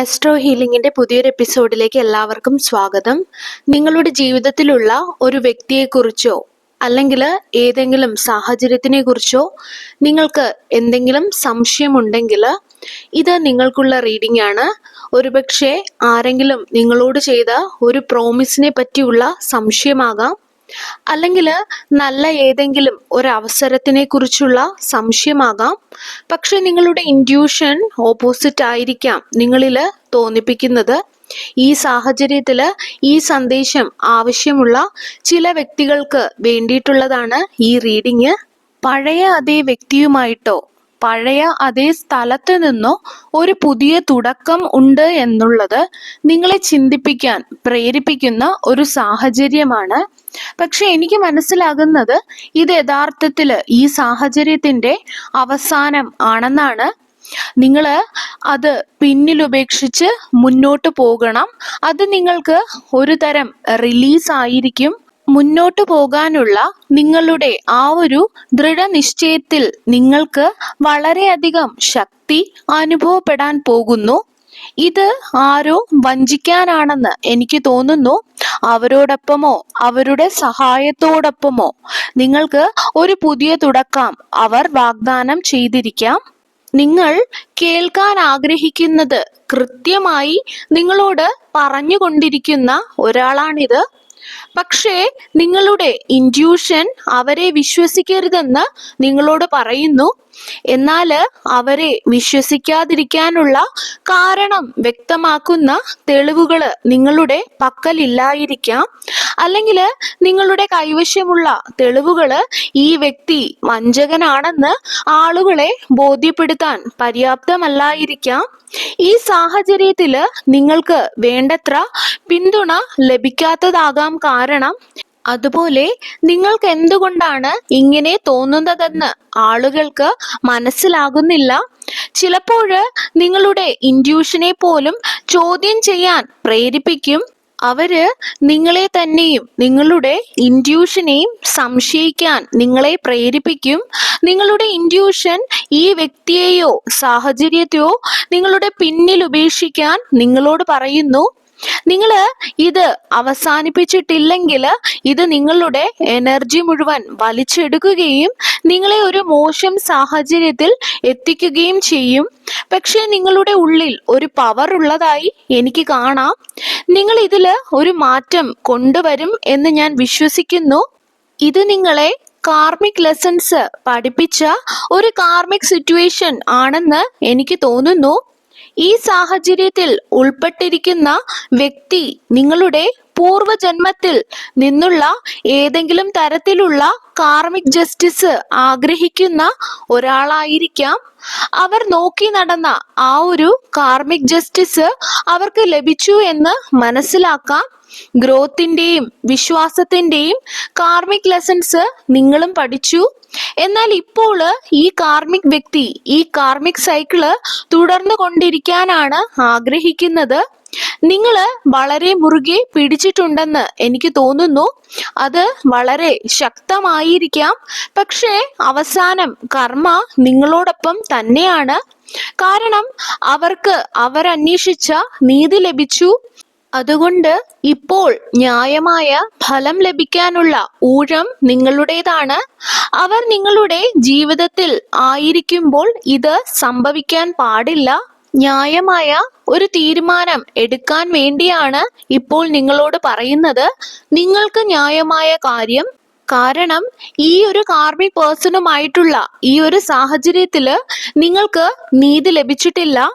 Astro ഹീലിംഗിന്റെ പുതിയൊരു എപ്പിസോഡിലേക്ക് എല്ലാവർക്കും സ്വാഗതം. നിങ്ങളുടെ ജീവിതത്തിലുള്ള ഒരു വ്യക്തിയെക്കുറിച്ചോ അല്ലെങ്കിൽ ഏതെങ്കിലും സാഹചര്യത്തിനെ കുറിച്ചോ നിങ്ങൾക്ക് എന്തെങ്കിലും സംശയമുണ്ടെങ്കിൽ ഇത് നിങ്ങൾക്കുള്ള റീഡിംഗ് ആണ്. ഒരുപക്ഷെ ആരെങ്കിലും നിങ്ങളോട് ചെയ്ത ഒരു പ്രോമിസിനെ പറ്റിയുള്ള സംശയമാകാം, അല്ലെങ്കിൽ നല്ല ഏതെങ്കിലും ഒരു അവസരത്തിനെ കുറിച്ചുള്ള സംശയമാകാം. പക്ഷെ നിങ്ങളുടെ ഇൻഡ്യൂഷൻ ഓപ്പോസിറ്റ് ആയിരിക്കാം നിങ്ങളിൽ തോന്നിപ്പിക്കുന്നത്. ഈ സാഹചര്യത്തിൽ ഈ സന്ദേശം ആവശ്യമുള്ള ചില വ്യക്തികൾക്ക് വേണ്ടിയിട്ടുള്ളതാണ് ഈ റീഡിങ്. പഴയ അതേ വ്യക്തിയുമായിട്ടോ പഴയ അതേ സ്ഥലത്ത് നിന്നോ ഒരു പുതിയ തുടക്കം ഉണ്ട് എന്നുള്ളത് നിങ്ങളെ ചിന്തിപ്പിക്കാൻ പ്രേരിപ്പിക്കുന്ന ഒരു സാഹചര്യമാണ്. പക്ഷെ എനിക്ക് മനസ്സിലാകുന്നത് ഇത് യഥാർത്ഥത്തിൽ ഈ സാഹചര്യത്തിന്റെ അവസാനം ആണെന്നാണ്. നിങ്ങൾ അത് പിന്നിലുപേക്ഷിച്ച് മുന്നോട്ട് പോകണം. അത് നിങ്ങൾക്ക് ഒരു തരം റിലീസ് ആയിരിക്കും. മുന്നോട്ട് പോകാനുള്ള നിങ്ങളുടെ ആ ഒരു ദൃഢനിശ്ചയത്തിൽ നിങ്ങൾക്ക് വളരെയധികം ശക്തി അനുഭവപ്പെടാൻ പോകുന്നു. ഇത് ആരോ വഞ്ചിക്കാനാണെന്ന് എനിക്ക് തോന്നുന്നു. അവരോടൊപ്പമോ അവരുടെ സഹായത്തോടൊപ്പമോ നിങ്ങൾക്ക് ഒരു പുതിയ തുടക്കം അവർ വാഗ്ദാനം ചെയ്തിരിക്കാം. നിങ്ങൾ കേൾക്കാൻ ആഗ്രഹിക്കുന്നത് കൃത്യമായി നിങ്ങളോട് പറഞ്ഞുകൊണ്ടിരിക്കുന്ന ഒരാളാണിത്. പക്ഷേ നിങ്ങളുടെ ഇൻഡ്യൂഷൻ അവരെ വിശ്വസിക്കരുതെന്ന് നിങ്ങളോട് പറയുന്നു. എന്നാൽ അവരെ വിശ്വസിക്കാതിരിക്കാനുള്ള കാരണം വ്യക്തമാക്കുന്ന തെളിവുകൾ നിങ്ങളുടെ പക്കലില്ലായിരിക്കാം. അല്ലെങ്കിൽ നിങ്ങളുടെ കൈവശമുള്ള തെളിവുകൾ ഈ വ്യക്തി വഞ്ചകനാണെന്ന് ആളുകളെ ബോധ്യപ്പെടുത്താൻ പര്യാപ്തമല്ലായിരിക്കാം. ഈ സാഹചര്യത്തിൽ നിങ്ങൾക്ക് വേണ്ടത്ര പിന്തുണ ലഭിക്കാത്തതാകാം കാരണം. അതുപോലെ നിങ്ങൾക്ക് എന്തുകൊണ്ടാണ് ഇങ്ങനെ തോന്നുന്നതെന്ന് ആളുകൾക്ക് മനസ്സിലാകുന്നില്ല. ചിലപ്പോൾ നിങ്ങളുടെ ഇൻഡ്യൂഷനെ പോലും ചോദ്യം ചെയ്യാൻ പ്രേരിപ്പിക്കും. അവര് നിങ്ങളെ തന്നെയും നിങ്ങളുടെ ഇൻഡ്യൂഷനെയും സംശയിക്കാൻ നിങ്ങളെ പ്രേരിപ്പിക്കും. നിങ്ങളുടെ ഇൻഡ്യൂഷൻ ഈ വ്യക്തിയെയോ സാഹചര്യത്തെയോ നിങ്ങളുടെ പിന്നിൽ ഉപേക്ഷിക്കാൻ നിങ്ങളോട് പറയുന്നു. നിങ്ങൾ ഇത് അവസാനിപ്പിച്ചിട്ടില്ലെങ്കിൽ ഇത് നിങ്ങളുടെ എനർജി മുഴുവൻ വലിച്ചെടുക്കുകയും നിങ്ങളെ ഒരു മോശം സാഹചര്യത്തിൽ എത്തിക്കുകയും ചെയ്യും. പക്ഷെ നിങ്ങളുടെ ഉള്ളിൽ ഒരു പവർ ഉള്ളതായി എനിക്ക് കാണാം. നിങ്ങൾ ഇതിൽ ഒരു മാറ്റം കൊണ്ടുവരും എന്ന് ഞാൻ വിശ്വസിക്കുന്നു. ഇത് നിങ്ങളെ കാർമിക് ലെസൺസ് പഠിപ്പിച്ച ഒരു കാർമിക് സിറ്റുവേഷൻ ആണെന്ന് എനിക്ക് തോന്നുന്നു. ഈ സാഹചര്യത്തിൽ ഉൾപ്പെട്ടിരിക്കുന്ന വ്യക്തി നിങ്ങളുടെ പൂർവജന്മത്തിൽ നിന്നുള്ള ഏതെങ്കിലും തരത്തിലുള്ള കാർമിക് ജസ്റ്റിസ് ആഗ്രഹിക്കുന്ന ഒരാളായിരിക്കാം. അവർ നോക്കി നടന്ന ആ ഒരു കാർമിക് ജസ്റ്റിസ് അവർക്ക് ലഭിച്ചു എന്ന് മനസ്സിലാക്കാം. ഗ്രോത്തിന്റെയും വിശ്വാസത്തിന്റെയും കാർമിക് ലെസൺസ് നിങ്ങളും പഠിച്ചു. എന്നാൽ ഇപ്പോൾ ഈ കാർമിക് വ്യക്തി ഈ കാർമിക് സൈക്കിള് തുടർന്നു കൊണ്ടിരിക്കാനാണ് ആഗ്രഹിക്കുന്നത്. നിങ്ങൾ വളരെ മുറുകെ പിടിച്ചിട്ടുണ്ടെന്ന് എനിക്ക് തോന്നുന്നു. അത് വളരെ ശക്തമായിരിക്കാം. പക്ഷേ അവസാനം കർമ്മ നിങ്ങളോടൊപ്പം തന്നെയാണ്. കാരണം അവർക്ക് അവരന്വേഷിച്ച നീതി ലഭിച്ചു. അതുകൊണ്ട് ഇപ്പോൾ ന്യായമായ ഫലം ലഭിക്കാനുള്ള ഊഴം നിങ്ങളുടേതാണ്. അവർ നിങ്ങളുടെ ജീവിതത്തിൽ ആയിരിക്കുമ്പോൾ ഇത് സംഭവിക്കാൻ പാടില്ല. ന്യായമായ ഒരു തീരുമാനം എടുക്കാൻ വേണ്ടിയാണ് ഇപ്പോൾ നിങ്ങളോട് പറയുന്നത്. നിങ്ങൾക്ക് ന്യായമായ കാര്യം. കാരണം ഈ ഒരു കാർമിക് പേഴ്സണുമായിട്ടുള്ള ഈ ഒരു സാഹചര്യത്തില് നിങ്ങൾക്ക് നീതി ലഭിച്ചിട്ടില്ല.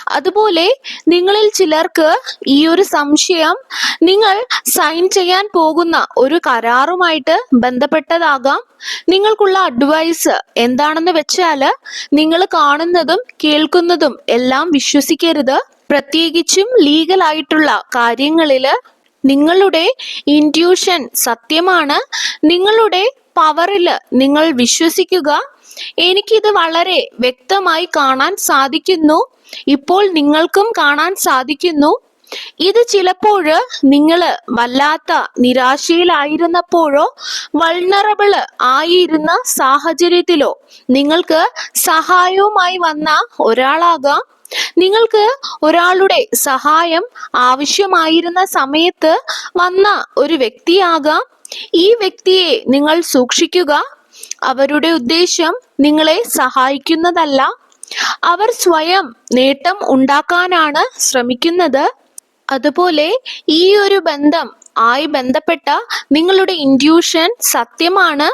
അതുപോലെ നിങ്ങളിൽ ചിലർക്ക് ഈ ഒരു സംശയം നിങ്ങൾ സൈൻ ചെയ്യാൻ പോകുന്ന ഒരു കരാറുമായിട്ട് ബന്ധപ്പെട്ടതാകാം. നിങ്ങൾക്കുള്ള അഡ്വൈസ് എന്താണെന്ന് വെച്ചാല് നിങ്ങൾ കാണുന്നതും കേൾക്കുന്നതും എല്ലാം വിശ്വസിക്കരുത്. പ്രത്യേകിച്ചും ലീഗൽ ആയിട്ടുള്ള കാര്യങ്ങളില് നിങ്ങളുടെ ഇൻഡ്യൂഷൻ സത്യമാണ്. നിങ്ങളുടെ പവറിൽ നിങ്ങൾ വിശ്വസിക്കുക. എനിക്കിത് വളരെ വ്യക്തമായി കാണാൻ സാധിക്കുന്നു. ഇപ്പോൾ നിങ്ങൾക്കും കാണാൻ സാധിക്കുന്നു. ഇത് ചിലപ്പോൾ നിങ്ങൾ വല്ലാത്ത നിരാശയിലായിരുന്നപ്പോഴോ വൾണറബിള് ആയിരുന്ന സാഹചര്യത്തിലോ നിങ്ങൾക്ക് സഹായവുമായി വന്ന ഒരാളാകാം. നിങ്ങൾക്ക് ഒരാളുടെ സഹായം ആവശ്യമായിരുന്ന സമയത്ത് വന്ന ഒരു വ്യക്തിയാകാം. ഈ വ്യക്തിയെ നിങ്ങൾ സൂക്ഷിക്കുക. അവരുടെ ഉദ്ദേശം നിങ്ങളെ സഹായിക്കുന്നതല്ല. അവർ സ്വയം നേട്ടം ഉണ്ടാക്കാനാണ് ശ്രമിക്കുന്നത്. അതുപോലെ ഈ ഒരു ബന്ധം ആയി ബന്ധപ്പെട്ട നിങ്ങളുടെ ഇൻറ്റ്യൂഷൻ സത്യമാണ്.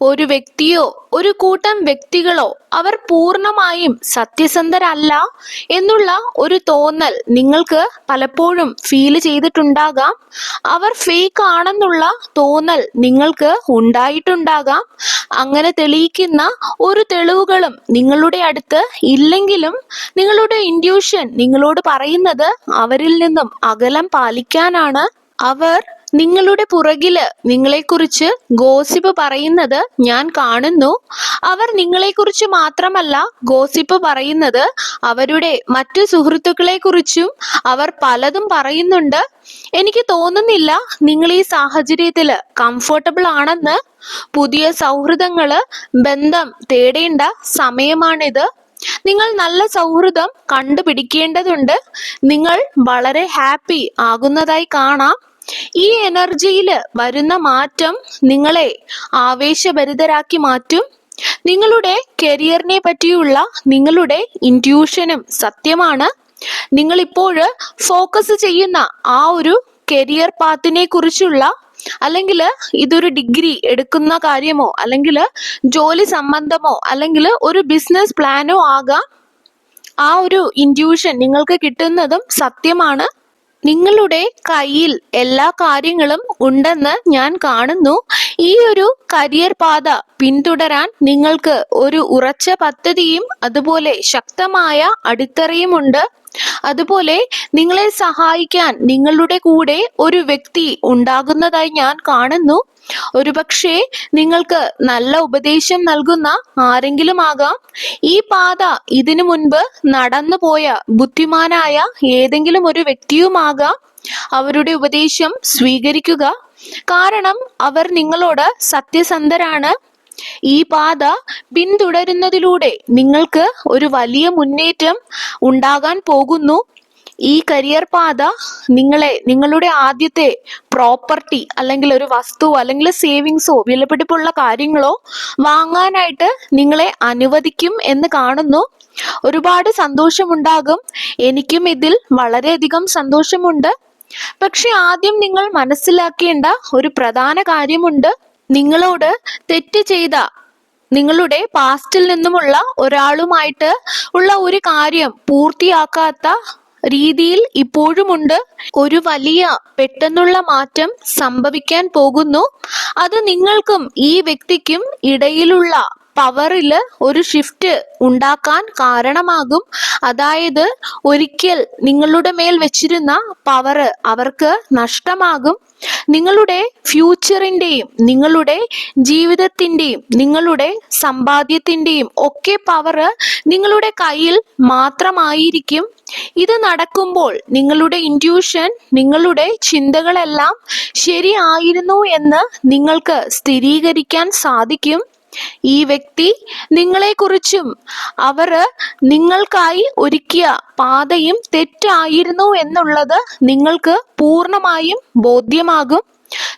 ഒരു വ്യക്തിയോ ഒരു കൂട്ടം വ്യക്തികളോ അവർ പൂർണ്ണമായും സത്യസന്ധരല്ല എന്നുള്ള ഒരു തോന്നൽ നിങ്ങൾക്ക് പലപ്പോഴും ഫീൽ ചെയ്തിട്ടുണ്ടാകാം. അവർ ഫേക്ക് ആണെന്നുള്ള തോന്നൽ നിങ്ങൾക്ക് ഉണ്ടായിട്ടുണ്ടാകാം. അങ്ങനെ തെളിയിക്കുന്ന ഒരു തെളിവുകളും നിങ്ങളുടെ അടുത്ത് ഇല്ലെങ്കിലും നിങ്ങളുടെ ഇൻറ്റ്യൂഷൻ നിങ്ങളോട് പറയുന്നത് അവരിൽ നിന്നും അകലം പാലിക്കാനാണ്. അവർ നിങ്ങളുടെ പുറകില് നിങ്ങളെക്കുറിച്ച് ഗോസിപ്പ് പറയുന്നത് ഞാൻ കാണുന്നു. അവർ നിങ്ങളെക്കുറിച്ച് മാത്രമല്ല ഗോസിപ്പ് പറയുന്നത്, അവരുടെ മറ്റു സുഹൃത്തുക്കളെ കുറിച്ചും അവർ പലതും പറയുന്നുണ്ട്. എനിക്ക് തോന്നുന്നില്ല നിങ്ങൾ ഈ സാഹചര്യത്തില് കംഫർട്ടബിൾ ആണെന്ന്. പുതിയ സൗഹൃദങ്ങള് ബന്ധം തേടേണ്ട സമയമാണിത്. നിങ്ങൾ നല്ല സൗഹൃദം കണ്ടുപിടിക്കേണ്ടതുണ്ട്. നിങ്ങൾ വളരെ ഹാപ്പി ആകുന്നതായി കാണാം. ഈ എനർജിയില് വരുന്ന മാറ്റം നിങ്ങളെ ആവേശഭരിതരാക്കി മാറ്റും. നിങ്ങളുടെ കരിയറിനെ പറ്റിയുള്ള നിങ്ങളുടെ ഇൻറ്റ്യൂഷനും സത്യമാണ്. നിങ്ങൾ ഇപ്പോഴ് ഫോക്കസ് ചെയ്യുന്ന ആ ഒരു കരിയർ പാത്തിനെ കുറിച്ചുള്ള, അല്ലെങ്കിൽ ഇതൊരു ഡിഗ്രി എടുക്കുന്ന കാര്യമോ അല്ലെങ്കിൽ ജോലി സംബന്ധമോ അല്ലെങ്കിൽ ഒരു ബിസിനസ് പ്ലാനോ ആകാം, ആ ഒരു ഇൻറ്റ്യൂഷൻ നിങ്ങൾക്ക് കിട്ടുന്നതും സത്യമാണ്. നിങ്ങളുടെ കയ്യിൽ എല്ലാ കാര്യങ്ങളും ഉണ്ടെന്ന് ഞാൻ കാണുന്നു. ഈ ഒരു കരിയർ പാത പിന്തുടരാൻ നിങ്ങൾക്ക് ഒരു ഉറച്ച പദ്ധതിയും അതുപോലെ ശക്തമായ അടിത്തറയുമുണ്ട്. അതുപോലെ നിങ്ങളെ സഹായിക്കാൻ നിങ്ങളുടെ കൂടെ ഒരു വ്യക്തി ഉണ്ടാകുന്നതായി ഞാൻ കാണുന്നു. ഒരുപക്ഷെ നിങ്ങൾക്ക് നല്ല ഉപദേശം നൽകുന്ന ആരെങ്കിലും ആകാം. ഈ പാത ഇതിനു മുൻപ് നടന്നു പോയ ബുദ്ധിമാനായ ഏതെങ്കിലും ഒരു വ്യക്തിയുമാകാം. അവരുടെ ഉപദേശം സ്വീകരിക്കുക. കാരണം അവർ നിങ്ങളോട് സത്യസന്ധരാണ്. ഈ പാത പിന്തുടരുന്നതിലൂടെ നിങ്ങൾക്ക് ഒരു വലിയ മുന്നേറ്റം ഉണ്ടാകാൻ പോകുന്നു. ഈ കരിയർ പാത നിങ്ങളെ നിങ്ങളുടെ ആദ്യത്തെ പ്രോപ്പർട്ടി അല്ലെങ്കിൽ ഒരു വസ്തു അല്ലെങ്കിൽ സേവിങ്സോ വിലപിടിപ്പുള്ള കാര്യങ്ങളോ വാങ്ങാനായിട്ട് നിങ്ങളെ അനുവദിക്കും എന്ന് കാണുന്നു. ഒരുപാട് സന്തോഷമുണ്ടാകും. എനിക്കും ഇതിൽ വളരെയധികം സന്തോഷമുണ്ട്. പക്ഷെ ആദ്യം നിങ്ങൾ മനസ്സിലാക്കേണ്ട ഒരു പ്രധാന കാര്യമുണ്ട്. നിങ്ങളോട് തെറ്റ് ചെയ്ത നിങ്ങളുടെ പാസ്റ്റിൽ നിന്നുമുള്ള ഒരാളുമായിട്ട് ഉള്ള ഒരു കാര്യം പൂർത്തിയാക്കാത്ത രീതിയിൽ ഇപ്പോഴുമുണ്ട്. ഒരു വലിയ പെട്ടെന്നുള്ള മാറ്റം സംഭവിക്കാൻ പോകുന്നു. അത് നിങ്ങൾക്കും ഈ വ്യക്തിക്കും ഇടയിലുള്ള പവറില് ഒരു ഷിഫ്റ്റ് ഉണ്ടാക്കാൻ കാരണമാകും. അതായത് ഒരിക്കൽ നിങ്ങളുടെ മേൽ വെച്ചിരുന്ന പവർ അവർക്ക് നഷ്ടമാകും. നിങ്ങളുടെ ഫ്യൂച്ചറിന്റെയും നിങ്ങളുടെ ജീവിതത്തിന്റെയും നിങ്ങളുടെ സമ്പാദ്യത്തിന്റെയും ഒക്കെ പവർ നിങ്ങളുടെ കയ്യിൽ മാത്രമായിരിക്കും. ഇത് നടക്കുമ്പോൾ നിങ്ങളുടെ ഇൻറ്റ്യൂഷൻ, നിങ്ങളുടെ ചിന്തകളെല്ലാം ശരിയായിരുന്നു എന്ന് നിങ്ങൾക്ക് സ്ഥിരീകരിക്കാൻ സാധിക്കും. ഈ വ്യക്തി നിങ്ങളെക്കുറിച്ചും അവർ നിങ്ങൾക്കായി ഒരുക്കിയ പാതയും തെറ്റായിരുന്നു എന്നുള്ളത് നിങ്ങൾക്ക് പൂർണ്ണമായും ബോധ്യമാകും.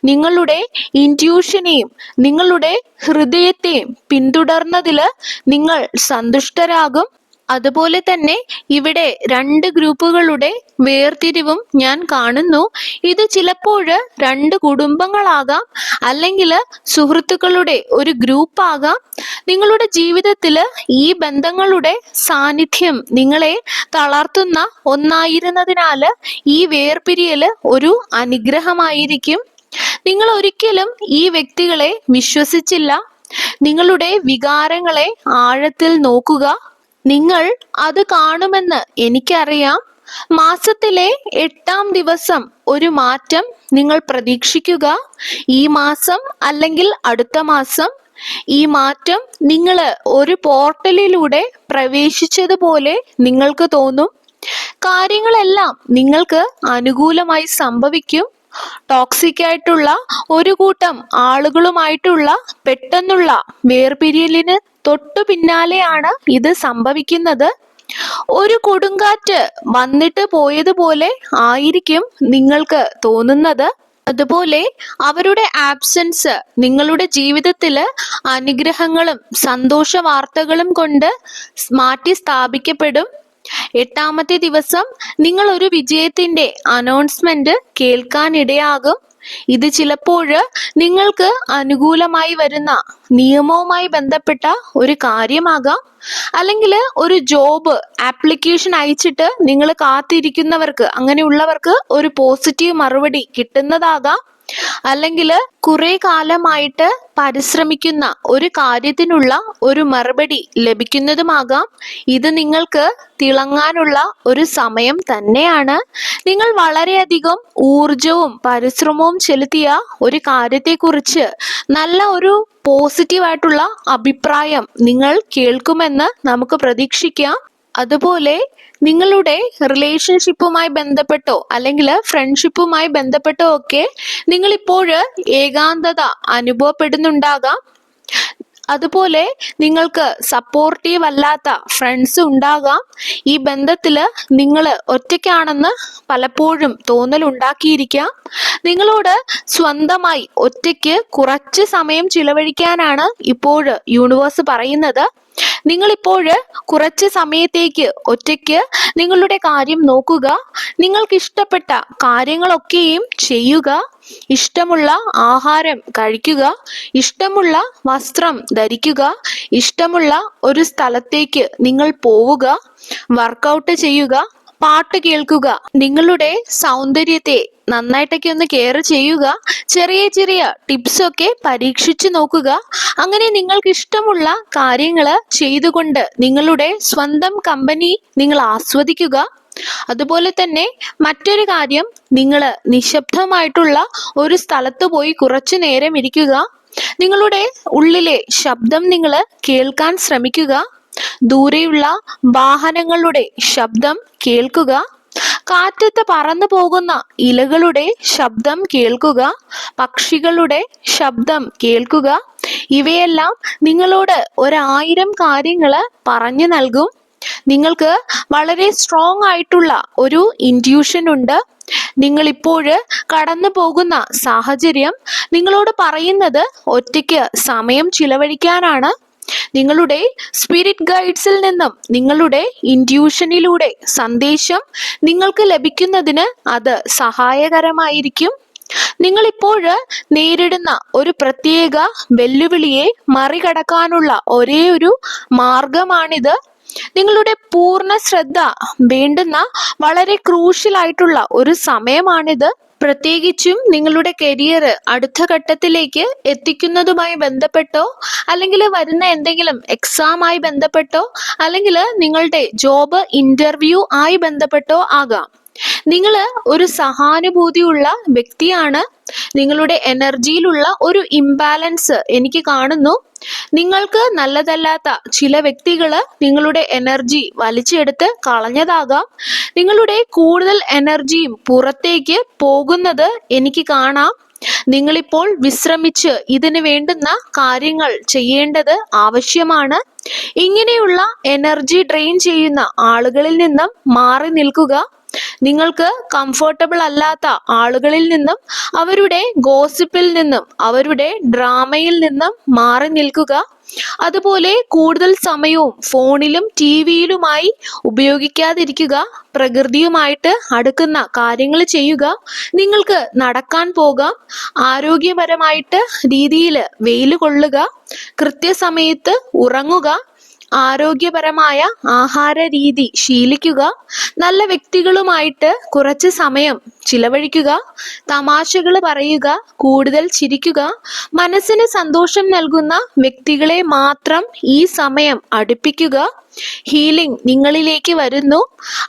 നിങ്ങളുടെ ഇൻറ്റ്യൂഷനെയും നിങ്ങളുടെ ഹൃദയത്തെയും പിന്തുടർന്നതില് നിങ്ങൾ സന്തുഷ്ടരാകും. അതുപോലെ തന്നെ ഇവിടെ രണ്ട് ഗ്രൂപ്പുകളുടെ വേർതിരിവും ഞാൻ കാണുന്നു. ഇത് ചിലപ്പോൾ രണ്ട് കുടുംബങ്ങളാകാം, അല്ലെങ്കിൽ സുഹൃത്തുക്കളുടെ ഒരു ഗ്രൂപ്പാകാം. നിങ്ങളുടെ ജീവിതത്തിൽ ഈ ബന്ധങ്ങളുടെ സാന്നിധ്യം നിങ്ങളെ തളർത്തുന്ന ഒന്നായിരുന്നതിനാൽ ഈ വേർപിരിയല് ഒരു അനുഗ്രഹമായിരിക്കും. നിങ്ങൾ ഒരിക്കലും ഈ വ്യക്തികളെ വിശ്വസിച്ചില്ല. നിങ്ങളുടെ വികാരങ്ങളെ ആഴത്തിൽ നോക്കുക. നിങ്ങൾ അത് കാണുമെന്ന് എനിക്കറിയാം. മാസത്തിലെ 8-ാം ദിവസം ഒരു മാറ്റം നിങ്ങൾ പ്രതീക്ഷിക്കുക. ഈ മാസം അല്ലെങ്കിൽ അടുത്ത മാസം ഈ മാറ്റം നിങ്ങൾ ഒരു പോർട്ടലിലൂടെ പ്രവേശിച്ചതുപോലെ നിങ്ങൾക്ക് തോന്നും. കാര്യങ്ങളെല്ലാം നിങ്ങൾക്ക് അനുകൂലമായി സംഭവിക്കും. ടോക്സിക് ആയിട്ടുള്ള ഒരു കൂട്ടം ആളുകളുമായിട്ടുള്ള പെട്ടെന്നുള്ള വേർപിരിയലിന് തൊട്ടു പിന്നാലെയാണ് ഇത് സംഭവിക്കുന്നത്. ഒരു കൊടുങ്കാറ്റ് വന്നിട്ട് പോയതുപോലെ ആയിരിക്കും നിങ്ങൾക്ക് തോന്നുന്നത്. അതുപോലെ അവരുടെ ആബ്സെൻസ് നിങ്ങളുടെ ജീവിതത്തില് അനുഗ്രഹങ്ങളും സന്തോഷ വാർത്തകളും കൊണ്ട് മാറ്റി സ്ഥാപിക്കപ്പെടും. 8-ാമത്തെ ദിവസം നിങ്ങൾ ഒരു വിജയത്തിന്റെ അനൗൺസ്മെന്റ് കേൾക്കാനിടയാകും. ഇത് ചിലപ്പോൾ നിങ്ങൾക്ക് അനുകൂലമായി വരുന്ന നിയമവുമായി ബന്ധപ്പെട്ട ഒരു കാര്യമാകാം, അല്ലെങ്കിൽ ഒരു ജോബ് ആപ്ലിക്കേഷൻ അയച്ചിട്ട് നിങ്ങൾ കാത്തിരിക്കുന്നവർക്ക്, അങ്ങനെയുള്ളവർക്ക് ഒരു പോസിറ്റീവ് മറുപടി കിട്ടുന്നതാകാം, അല്ലെങ്കിൽ കുറെ കാലമായിട്ട് പരിശ്രമിക്കുന്ന ഒരു കാര്യത്തിനുള്ള ഒരു മറുപടി ലഭിക്കുന്നതുമാകാം. ഇത് നിങ്ങൾക്ക് തിളങ്ങാനുള്ള ഒരു സമയം തന്നെയാണ്. നിങ്ങൾ വളരെയധികം ഊർജവും പരിശ്രമവും ചെലുത്തിയ ഒരു കാര്യത്തെക്കുറിച്ച് നല്ല ഒരു പോസിറ്റീവായിട്ടുള്ള അഭിപ്രായം നിങ്ങൾ കേൾക്കുമെന്ന് നമുക്ക് പ്രതീക്ഷിക്കാം. അതുപോലെ നിങ്ങളുടെ റിലേഷൻഷിപ്പുമായി ബന്ധപ്പെട്ടോ അല്ലെങ്കിൽ ഫ്രണ്ട്ഷിപ്പുമായി ബന്ധപ്പെട്ടോ ഒക്കെ നിങ്ങൾ ഏകാന്തത അനുഭവപ്പെടുന്നുണ്ടാകാം. അതുപോലെ നിങ്ങൾക്ക് സപ്പോർട്ടീവ് അല്ലാത്ത ഫ്രണ്ട്സ് ഉണ്ടാകാം. ഈ ബന്ധത്തിൽ നിങ്ങൾ ഒറ്റയ്ക്കാണെന്ന് പലപ്പോഴും തോന്നലുണ്ടാക്കിയിരിക്കാം. നിങ്ങളോട് സ്വന്തമായി ഒറ്റയ്ക്ക് കുറച്ച് സമയം ചിലവഴിക്കാനാണ് ഇപ്പോൾ യൂണിവേഴ്സ് പറയുന്നത്. കുറച്ച് സമയത്തേക്ക് ഒറ്റയ്ക്ക് നിങ്ങളുടെ കാര്യം നോക്കുക. നിങ്ങൾക്ക് ഇഷ്ടപ്പെട്ട കാര്യങ്ങളൊക്കെയും ചെയ്യുക. ഇഷ്ടമുള്ള ആഹാരം കഴിക്കുക, ഇഷ്ടമുള്ള വസ്ത്രം ധരിക്കുക, ഇഷ്ടമുള്ള ഒരു സ്ഥലത്തേക്ക് നിങ്ങൾ പോവുക, വർക്കൗട്ട് ചെയ്യുക, പാട്ട് കേൾക്കുക, നിങ്ങളുടെ സൗന്ദര്യത്തെ നന്നായിട്ടൊക്കെ ഒന്ന് കെയർ ചെയ്യുക, ചെറിയ ചെറിയ ടിപ്സ് ഒക്കെ പരീക്ഷിച്ചു നോക്കുക. അങ്ങനെ നിങ്ങൾക്ക് ഇഷ്ടമുള്ള കാര്യങ്ങൾ ചെയ്തുകൊണ്ട് നിങ്ങളുടെ സ്വന്തം കമ്പനി നിങ്ങൾ ആസ്വദിക്കുക. അതുപോലെ തന്നെ മറ്റൊരു കാര്യം, നിങ്ങൾ നിശബ്ദമായിട്ടുള്ള ഒരു സ്ഥലത്ത് പോയി കുറച്ചു നേരം ഇരിക്കുക. നിങ്ങളുടെ ഉള്ളിലെ ശബ്ദം നിങ്ങൾ കേൾക്കാൻ ശ്രമിക്കുക. ദൂരെയുള്ള വാഹനങ്ങളുടെ ശബ്ദം കേൾക്കുക, കാറ്റത്ത് പറന്നു പോകുന്ന ഇലകളുടെ ശബ്ദം കേൾക്കുക, പക്ഷികളുടെ ശബ്ദം കേൾക്കുക. ഇവയെല്ലാം നിങ്ങളോട് 1000 കാര്യങ്ങൾ പറഞ്ഞു നൽകും. നിങ്ങൾക്ക് വളരെ സ്ട്രോങ് ആയിട്ടുള്ള ഒരു ഇൻറ്റ്യൂഷൻ ഉണ്ട്. നിങ്ങളിപ്പോൾ കടന്നു പോകുന്ന സാഹചര്യം നിങ്ങളോട് പറയുന്നത് ഒറ്റയ്ക്ക് സമയം ചിലവഴിക്കാനാണ്. നിങ്ങളുടെ സ്പിരിറ്റ് ഗൈഡ്സിൽ നിന്നും നിങ്ങളുടെ ഇൻറ്റ്യൂഷനിലൂടെ സന്ദേശം നിങ്ങൾക്ക് ലഭിക്കുന്നതിന് അത് സഹായകരമായിരിക്കും. നിങ്ങളിപ്പോൾ നേരിടുന്ന ഒരു പ്രത്യേക വെല്ലുവിളിയെ മറികടക്കാനുള്ള ഒരേ ഒരു മാർഗമാണിത്. നിങ്ങളുടെ പൂർണ്ണ ശ്രദ്ധ വേണ്ടുന്ന വളരെ ക്രൂഷ്യൽ ആയിട്ടുള്ള ഒരു സമയമാണിത്. പ്രത്യേകിച്ചും നിങ്ങളുടെ കരിയർ അടുത്ത ഘട്ടത്തിലേക്ക് എത്തിക്കുന്നതുമായി ബന്ധപ്പെട്ടോ, അല്ലെങ്കിൽ വരുന്ന എന്തെങ്കിലും എക്സാമായി ബന്ധപ്പെട്ടോ, അല്ലെങ്കിൽ നിങ്ങളുടെ ജോബ് ഇന്റർവ്യൂ ആയി ബന്ധപ്പെട്ടോ ആകാം. നിങ്ങൾ ഒരു സഹാനുഭൂതിയുള്ള വ്യക്തിയാണ്. നിങ്ങളുടെ എനർജിയിലുള്ള ഒരു ഇംബാലൻസ് എനിക്ക് കാണുന്നു. നിങ്ങൾക്ക് നല്ലതല്ലാത്ത ചില വ്യക്തികൾ നിങ്ങളുടെ എനർജി വലിച്ചെടുത്ത് കളഞ്ഞതാകാം. നിങ്ങളുടെ കൂടുതൽ എനർജിയും പുറത്തേക്ക് പോകുന്നത് എനിക്ക് കാണാം. നിങ്ങളിപ്പോൾ വിശ്രമിച്ച് ഇതിന് വേണ്ടുന്ന കാര്യങ്ങൾ ചെയ്യേണ്ടത് ആവശ്യമാണ്. ഇങ്ങനെയുള്ള എനർജി ഡ്രെയിൻ ചെയ്യുന്ന ആളുകളിൽ നിന്നും മാറി നിൽക്കുക. നിങ്ങൾക്ക് കംഫർട്ടബിൾ അല്ലാത്ത ആളുകളിൽ നിന്നും, അവരുടെ ഗോസിപ്പിൽ നിന്നും, അവരുടെ ഡ്രാമയിൽ നിന്നും മാറി നിൽക്കുക. അതുപോലെ കൂടുതൽ സമയവും ഫോണിലും ടിവിയിലുമായി ഉപയോഗിക്കാതിരിക്കുക. പ്രകൃതിയുമായിട്ട് അടുക്കുന്ന കാര്യങ്ങൾ ചെയ്യുക. നിങ്ങൾക്ക് നടക്കാൻ പോകാം. ആരോഗ്യപരമായിട്ട് രീതിയിൽ വെയിൽ കൊള്ളുക. കൃത്യസമയത്ത് ഉറങ്ങുക. ആരോഗ്യപരമായ ആഹാര രീതി ശീലിക്കുക. നല്ല വ്യക്തികളുമായിട്ട് കുറച്ച് സമയം ചിലവഴിക്കുക. തമാശകൾ പറയുക. കൂടുതൽ ചിരിക്കുക. മനസ്സിന് സന്തോഷം നൽകുന്ന വ്യക്തികളെ മാത്രം ഈ സമയം അടുപ്പിക്കുക. ഹീലിംഗ് നിങ്ങളിലേക്ക് വരുന്നു.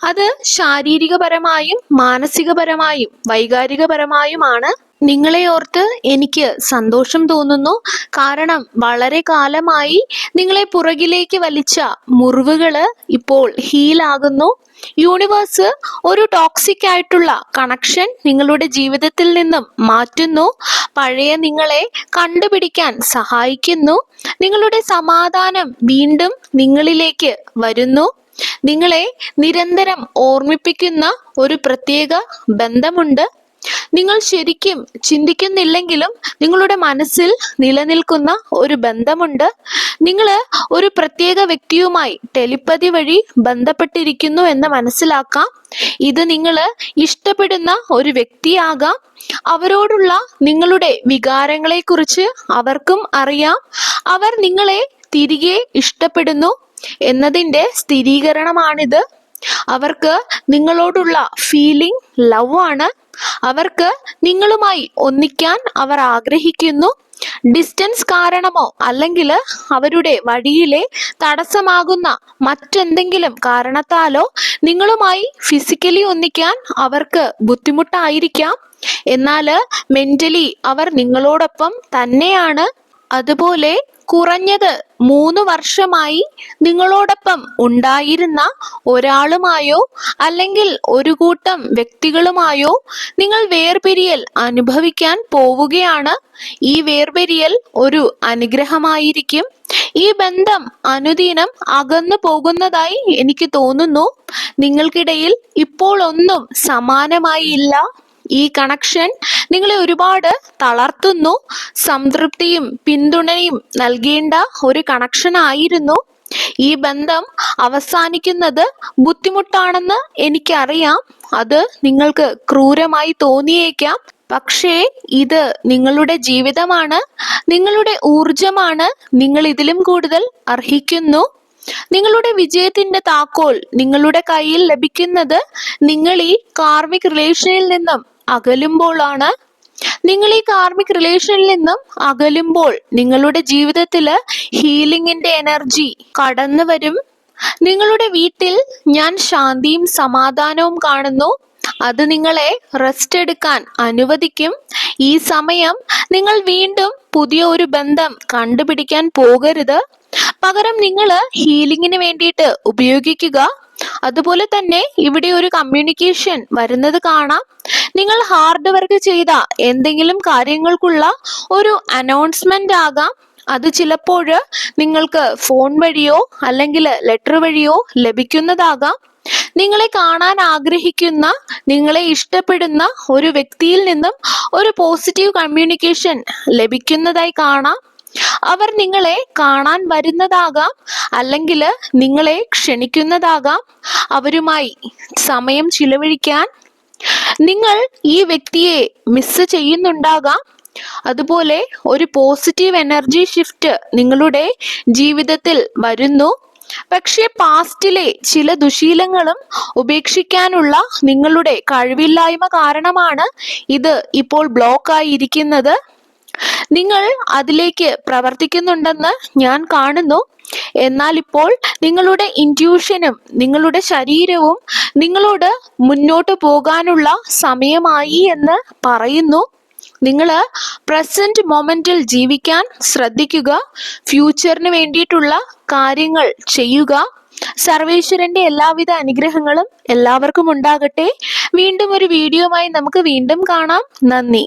അത് ശാരീരികപരമായും മാനസികപരമായും വൈകാരികപരമായുമാണ്. നിങ്ങളെ ഓർത്ത് എനിക്ക് സന്തോഷം തോന്നുന്നു. കാരണം വളരെ കാലമായി നിങ്ങളെ പുറകിലേക്ക് വലിച്ച മുറിവുകള് ഇപ്പോൾ ഹീലാകുന്നു. യൂണിവേഴ്സ് ഒരു ടോക്സിക് ആയിട്ടുള്ള കണക്ഷൻ നിങ്ങളുടെ ജീവിതത്തിൽ നിന്നും മാറ്റുന്നു. പഴയ നിങ്ങളെ കണ്ടുപിടിക്കാൻ സഹായിക്കുന്നു. നിങ്ങളുടെ സമാധാനം വീണ്ടും നിങ്ങളിലേക്ക് വരുന്നു. നിങ്ങളെ നിരന്തരം ഓർമ്മിപ്പിക്കുന്ന ഒരു പ്രത്യേക ബന്ധമുണ്ട്. നിങ്ങൾ ശരിക്കും ചിന്തിക്കുന്നില്ലെങ്കിലും നിങ്ങളുടെ മനസ്സിൽ നിലനിൽക്കുന്ന ഒരു ബന്ധമുണ്ട്. നിങ്ങൾ ഒരു പ്രത്യേക വ്യക്തിയുമായി ടെലിപ്പതി വഴി ബന്ധപ്പെട്ടിരിക്കുന്നു എന്ന് മനസ്സിലാക്കാം. ഇത് നിങ്ങൾ ഇഷ്ടപ്പെടുന്ന ഒരു വ്യക്തിയാകാം. അവരോടുള്ള നിങ്ങളുടെ വികാരങ്ങളെക്കുറിച്ച് അവർക്കും അറിയാം. അവർ നിങ്ങളെ തിരികെ ഇഷ്ടപ്പെടുന്നു എന്നതിൻ്റെ സ്ഥിരീകരണമാണിത്. അവർക്ക് നിങ്ങളോടുള്ള ഫീലിംഗ് ലവ് ആണ്. അവർക്ക് നിങ്ങളുമായി ഒന്നിക്കാൻ അവർ ആഗ്രഹിക്കുന്നു. ഡിസ്റ്റൻസ് കാരണമോ അല്ലെങ്കിൽ അവരുടെ വഴിയിലെ തടസ്സമാകുന്ന മറ്റെന്തെങ്കിലും കാരണത്താലോ നിങ്ങളുമായി ഫിസിക്കലി ഒന്നിക്കാൻ അവർക്ക് ബുദ്ധിമുട്ടായിരിക്കാം. എന്നാൽ മെന്റലി അവർ നിങ്ങളോടൊപ്പം തന്നെയാണ്. അതുപോലെ കുറഞ്ഞത് 3 വർഷമായി നിങ്ങളോടൊപ്പം ഉണ്ടായിരുന്ന ഒരാളുമായോ അല്ലെങ്കിൽ ഒരു കൂട്ടം വ്യക്തികളുമായോ നിങ്ങൾ വേർപിരിയൽ അനുഭവിക്കാൻ പോവുകയാണ്. ഈ വേർപിരിയൽ ഒരു അനുഗ്രഹമായിരിക്കും. ഈ ബന്ധം അനുദിനം അകന്നു പോകുന്നതായി എനിക്ക് തോന്നുന്നു. നിങ്ങൾക്കിടയിൽ ഇപ്പോൾ ഒന്നും സമാനമായി ഇല്ല. ഈ കണക്ഷൻ നിങ്ങളെ ഒരുപാട് തളർത്തുന്നു. സംതൃപ്തിയും പിന്തുണയും നൽകേണ്ട ഒരു കണക്ഷൻ ആയിരുന്നു. ഈ ബന്ധം അവസാനിക്കുന്നത് ബുദ്ധിമുട്ടാണെന്ന് എനിക്കറിയാം. അത് നിങ്ങൾക്ക് ക്രൂരമായി തോന്നിയേക്കാം. പക്ഷേ ഇത് നിങ്ങളുടെ ജീവിതമാണ്, നിങ്ങളുടെ ഊർജമാണ്. നിങ്ങൾ ഇതിലും കൂടുതൽ അർഹിക്കുന്നു. നിങ്ങളുടെ വിജയത്തിന്റെ താക്കോൽ നിങ്ങളുടെ കയ്യിൽ ലഭിക്കുന്നത് നിങ്ങൾ ഈ കാർമിക് റിലേഷനിൽ നിന്നും അകലുമ്പോഴാണ്. നിങ്ങൾ ഈ കാർമിക് റിലേഷനിൽ നിന്നും അകലുമ്പോൾ നിങ്ങളുടെ ജീവിതത്തിൽ ഹീലിംഗിന്റെ എനർജി കടന്നു വരും. നിങ്ങളുടെ വീട്ടിൽ ഞാൻ ശാന്തിയും സമാധാനവും കാണുന്നു. അത് നിങ്ങളെ റെസ്റ്റ് എടുക്കാൻ അനുവദിക്കും. ഈ സമയം നിങ്ങൾ വീണ്ടും പുതിയ ഒരു ബന്ധം കണ്ടുപിടിക്കാൻ പോകരുത്. പകരം നിങ്ങൾ ഹീലിംഗിന് വേണ്ടിയിട്ട് ഉപയോഗിക്കുക. അതുപോലെ തന്നെ ഇവിടെ ഒരു കമ്മ്യൂണിക്കേഷൻ വരുന്നത് കാണാം. നിങ്ങൾ ഹാർഡ് വർക്ക് ചെയ്ത എന്തെങ്കിലും കാര്യങ്ങൾക്കുള്ള ഒരു അനൗൺസ്മെന്റ് ആകാം. അത് ചിലപ്പോൾ നിങ്ങൾക്ക് ഫോൺ വഴിയോ അല്ലെങ്കിൽ ലെറ്റർ വഴിയോ ലഭിക്കുന്നതാകാം. നിങ്ങളെ കാണാൻ ആഗ്രഹിക്കുന്ന, നിങ്ങളെ ഇഷ്ടപ്പെടുന്ന ഒരു വ്യക്തിയിൽ നിന്നും ഒരു പോസിറ്റീവ് കമ്മ്യൂണിക്കേഷൻ ലഭിക്കുന്നതായി കാണാം. അവർ നിങ്ങളെ കാണാൻ വരുന്നതാകാം അല്ലെങ്കിൽ നിങ്ങളെ ക്ഷണിക്കുന്നതാകാം അവരുമായി സമയം ചിലവഴിക്കാൻ. നിങ്ങൾ ഈ വ്യക്തിയെ മിസ് ചെയ്യുന്നുണ്ടാകാം. അതുപോലെ ഒരു പോസിറ്റീവ് എനർജി ഷിഫ്റ്റ് നിങ്ങളുടെ ജീവിതത്തിൽ വരുന്നു. പക്ഷെ പാസ്റ്റിലെ ചില ദുശീലങ്ങളും ഉപേക്ഷിക്കാനുള്ള നിങ്ങളുടെ കഴിവില്ലായ്മ കാരണമാണ് ഇത് ഇപ്പോൾ ബ്ലോക്ക് ആയിരിക്കുന്നത്. നിങ്ങൾ അതിലേക്ക് പ്രവർത്തിക്കുന്നുണ്ടെന്ന് ഞാൻ കാണുന്നു. എന്നാൽ ഇപ്പോൾ നിങ്ങളുടെ ഇൻറ്റ്യൂഷനും നിങ്ങളുടെ ശരീരവും നിങ്ങളോട് മുന്നോട്ട് പോകാനുള്ള സമയമായി എന്ന് പറയുന്നു. നിങ്ങൾ പ്രസന്റ് മൊമെന്റിൽ ജീവിക്കാൻ ശ്രദ്ധിക്കുക. ഫ്യൂച്ചറിന് വേണ്ടിയിട്ടുള്ള കാര്യങ്ങൾ ചെയ്യുക. സർവേശ്വരന്റെ എല്ലാവിധ അനുഗ്രഹങ്ങളും എല്ലാവർക്കും ഉണ്ടാകട്ടെ. വീണ്ടും ഒരു വീഡിയോയുമായി നമുക്ക് വീണ്ടും കാണാം. നന്ദി.